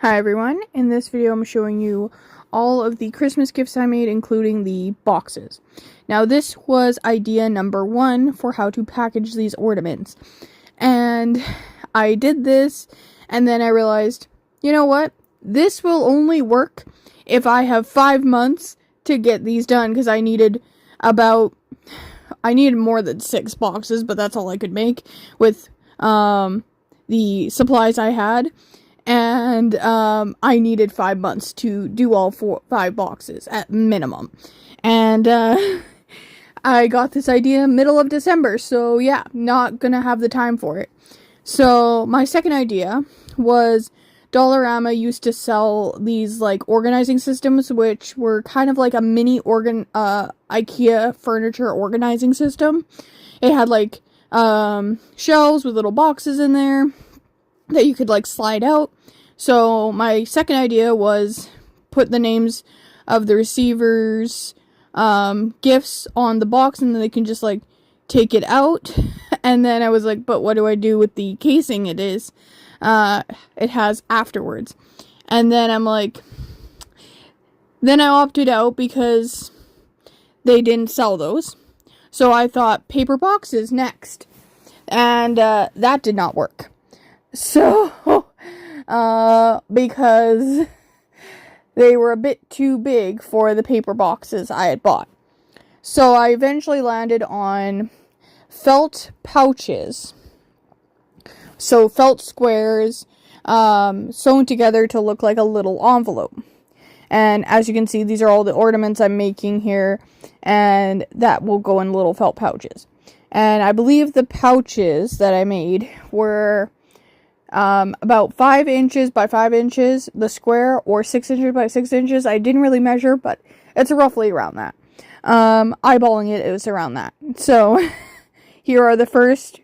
Hi everyone, in this video I'm showing you all of the Christmas gifts I made, including the boxes. Now this was idea number 1 for how to package these ornaments. And I did this, and then I realized, you know what? This will only work if I have 5 months to get these done, because I needed more than 6 boxes, but that's all I could make with the supplies I had. And I needed 5 months to do all 5 boxes at minimum. And I got this idea middle of December, so yeah, not gonna have the time for it. So my second idea was Dollarama used to sell these like organizing systems, which were kind of like a mini IKEA furniture organizing system. It had like shelves with little boxes in there that you could like slide out. So my second idea was put the names of the receivers' gifts on the box, and then they can just like take it out. And then I was like, but what do I do with the casing it has afterwards? And then I'm like, then I opted out because they didn't sell those. So I thought paper boxes next, and that did not work. So, because they were a bit too big for the paper boxes I had bought. So I eventually landed on felt pouches. So felt squares, sewn together to look like a little envelope. And as you can see, these are all the ornaments I'm making here, and that will go in little felt pouches. And I believe the pouches that I made were about 5 inches by 5 inches, the square, or 6 inches by 6 inches. I didn't really measure, but it's roughly around that. Eyeballing it, it was around that. So, here are the first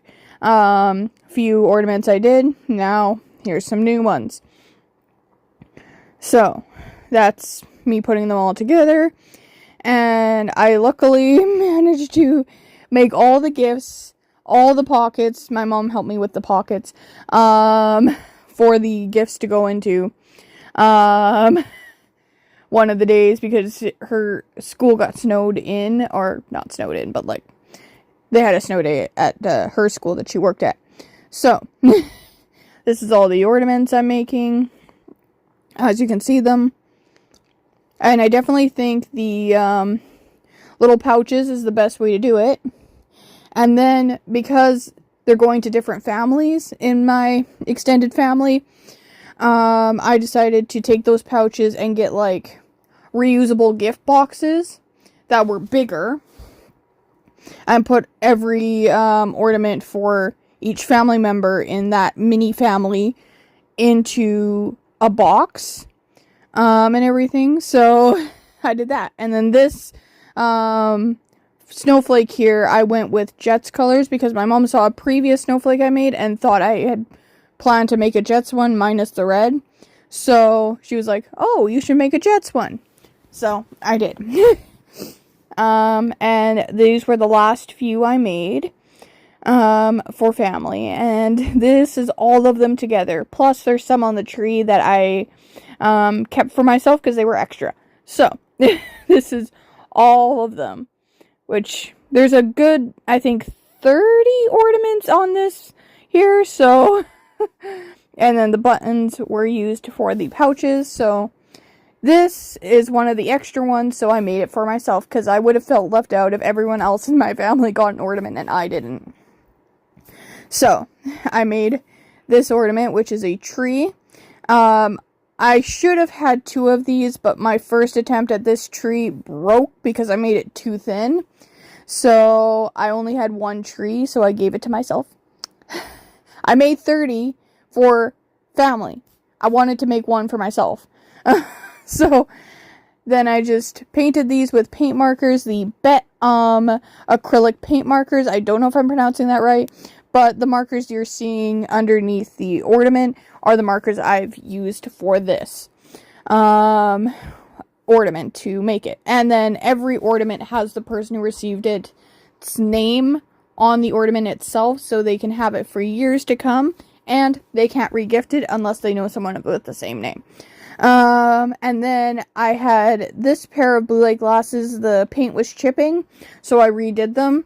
few ornaments I did. Now, here's some new ones. So, that's me putting them all together. And I luckily managed to make all the gifts, all the pockets. My mom helped me with the pockets for the gifts to go into one of the days, because her school got snowed in, or not snowed in, but like they had a snow day at her school that she worked at. So this is all the ornaments I'm making, as you can see them. And I definitely think the little pouches is the best way to do it. And then, because they're going to different families in my extended family, I decided to take those pouches and get, like, reusable gift boxes that were bigger, and put every ornament for each family member in that mini family into a box, and everything. So I did that. And then this snowflake here, I went with Jets colors because my mom saw a previous snowflake I made and thought I had planned to make a Jets one minus the red. So she was like, oh, you should make a Jets one. So I did. And these were the last few I made for family. And this is all of them together. Plus there's some on the tree that I kept for myself because they were extra. So this is all of them. Which, there's a good, I think, 30 ornaments on this here, so, and then the buttons were used for the pouches, so, this is one of the extra ones, so I made it for myself, because I would have felt left out if everyone else in my family got an ornament and I didn't. So, I made this ornament, which is a tree. I should have had 2 of these, but my first attempt at this tree broke because I made it too thin. So I only had 1 tree, so I gave it to myself. I made 30 for family. I wanted to make 1 for myself. So then I just painted these with paint markers, the acrylic paint markers. I don't know if I'm pronouncing that right, but the markers you're seeing underneath the ornament are the markers I've used for this ornament to make it. And then every ornament has the person who received its name on the ornament itself, so they can have it for years to come and they can't re-gift it unless they know someone with the same name. And then I had this pair of blue light glasses. The paint was chipping, so I redid them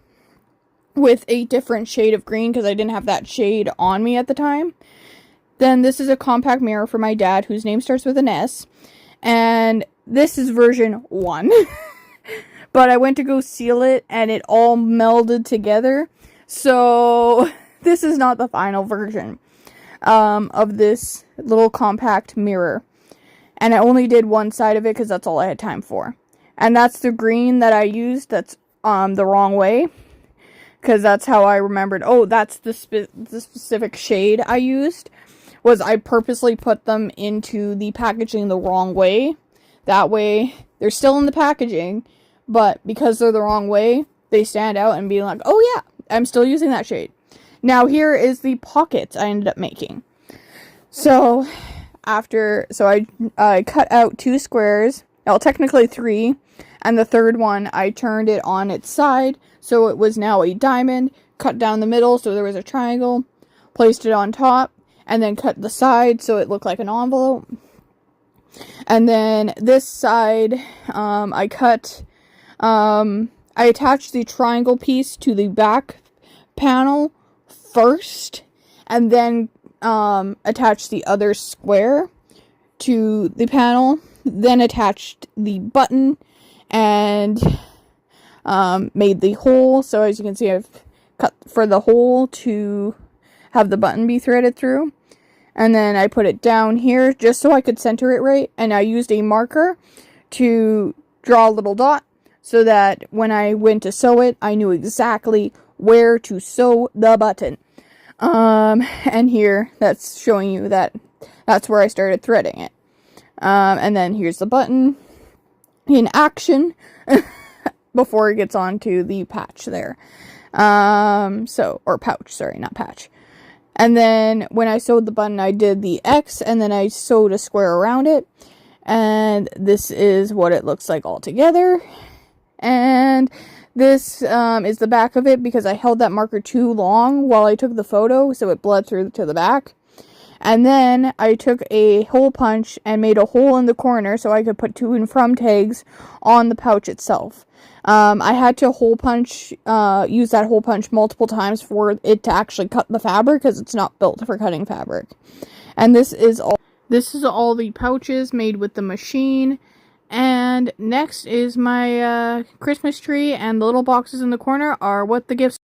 with a different shade of green because I didn't have that shade on me at the time. Then this is a compact mirror for my dad, whose name starts with an S, and this is version 1. But I went to go seal it, and it all melded together, so this is not the final version of this little compact mirror. And I only did one side of it because that's all I had time for. And that's the green that I used that's the wrong way. Because that's how I remembered, oh, that's the specific shade I used. Was I purposely put them into the packaging the wrong way. That way, they're still in the packaging. But because they're the wrong way, they stand out and be like, oh yeah, I'm still using that shade. Now here is the pockets I ended up making. So I cut out 2 squares, well, technically 3, and the third one I turned it on its side, so it was now a diamond, cut down the middle so there was a triangle, placed it on top, and then cut the side so it looked like an envelope. And then this side, I attached the triangle piece to the back panel first, and then attached the other square to the panel, then attached the button, and made the hole. So as you can see, I've cut for the hole to have the button be threaded through. And then I put it down here just so I could center it right, and I used a marker to draw a little dot so that when I went to sew it, I knew exactly where to sew the button. And here, that's showing you that that's where I started threading it. And then here's the button in action before it gets onto the patch there. Or pouch, sorry, not patch. And then when I sewed the button, I did the X, and then I sewed a square around it. And this is what it looks like all together. And this is the back of it because I held that marker too long while I took the photo, so it bled through to the back. And then I took a hole punch and made a hole in the corner so I could put to and from tags on the pouch itself. I had to use that hole punch multiple times for it to actually cut the fabric because it's not built for cutting fabric. And this is all the pouches made with the machine. And next is my Christmas tree, and the little boxes in the corner are what the gifts